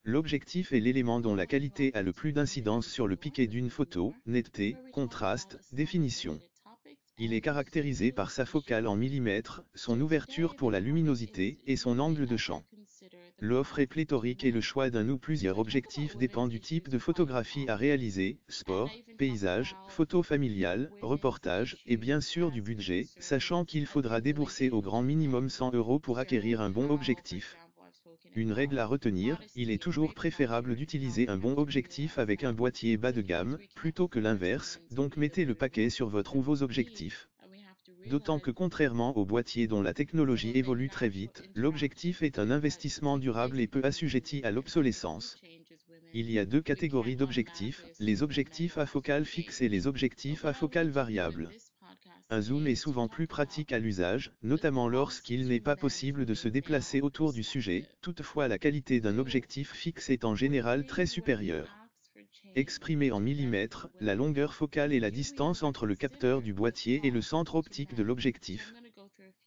L'objectif est l'élément dont la qualité a le plus d'incidence sur le piqué d'une photo, netteté, contraste, définition. Il est caractérisé par sa focale en millimètres, son ouverture pour la luminosité et son angle de champ. L'offre est pléthorique et le choix d'un ou plusieurs objectifs dépend du type de photographie à réaliser, sport, paysage, photo familiale, reportage, et bien sûr du budget, sachant qu'il faudra débourser au grand minimum 100 € pour acquérir un bon objectif. Une règle à retenir, il est toujours préférable d'utiliser un bon objectif avec un boîtier bas de gamme, plutôt que l'inverse, donc mettez le paquet sur votre ou vos objectifs. D'autant que contrairement au boîtier dont la technologie évolue très vite, l'objectif est un investissement durable et peu assujetti à l'obsolescence. Il y a deux catégories d'objectifs, les objectifs à focale fixe et les objectifs à focale variable. Un zoom est souvent plus pratique à l'usage, notamment lorsqu'il n'est pas possible de se déplacer autour du sujet, toutefois la qualité d'un objectif fixe est en général très supérieure. Exprimée en millimètres, la longueur focale est la distance entre le capteur du boîtier et le centre optique de l'objectif.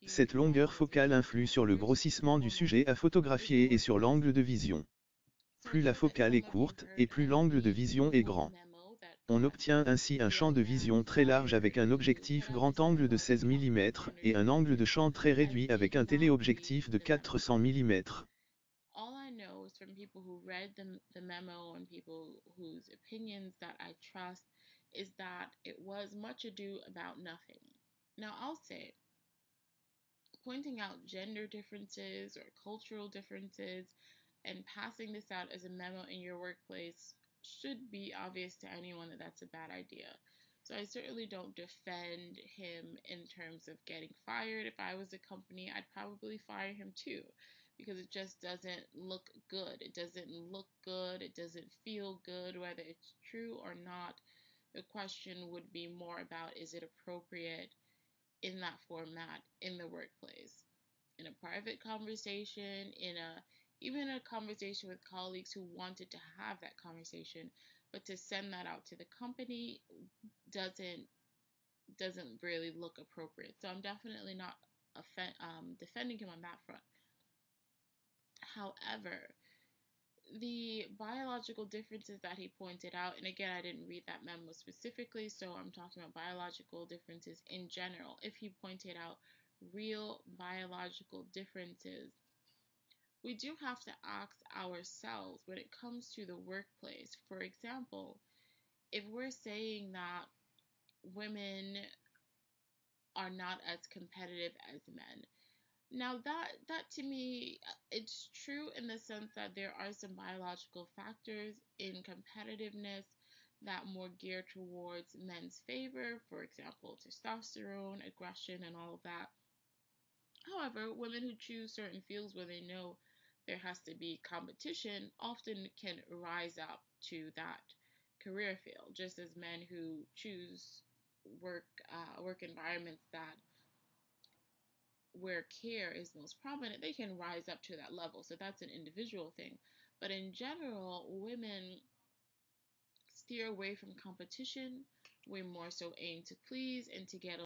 Cette longueur focale influe sur le grossissement du sujet à photographier et sur l'angle de vision. Plus la focale est courte, et plus l'angle de vision est grand. On obtient ainsi un champ de vision très large avec un objectif grand angle de 16 mm et un angle de champ très réduit avec un téléobjectif de 400 mm. All I know is from people who read the memo and people whose opinions that I trust is that it was much ado about nothing. Now I'll say, pointing out gender differences or cultural differences and passing this out as a memo in your workplace should be obvious to anyone that that's a bad idea. So I certainly don't defend him in terms of getting fired. If I was a company, I'd probably fire him too, because it just doesn't look good. It doesn't look good. It doesn't feel good, whether it's true or not. The question would be more about, is it appropriate in that format in the workplace? In a private conversation, even a conversation with colleagues who wanted to have that conversation, but to send that out to the company doesn't really look appropriate. So I'm definitely not defending him on that front. However, the biological differences that he pointed out, and again, I didn't read that memo specifically, so I'm talking about biological differences in general. If he pointed out real biological differences, we do have to ask ourselves when it comes to the workplace. For example, if we're saying that women are not as competitive as men, now that to me, it's true in the sense that there are some biological factors in competitiveness that more geared towards men's favor, for example, testosterone, aggression, and all of that. However, women who choose certain fields where they know there has to be competition often can rise up to that career field, just as men who choose work environments that where care is most prominent, they can rise up to that level. So that's an individual thing. But in general, women steer away from competition. We more so aim to please and to get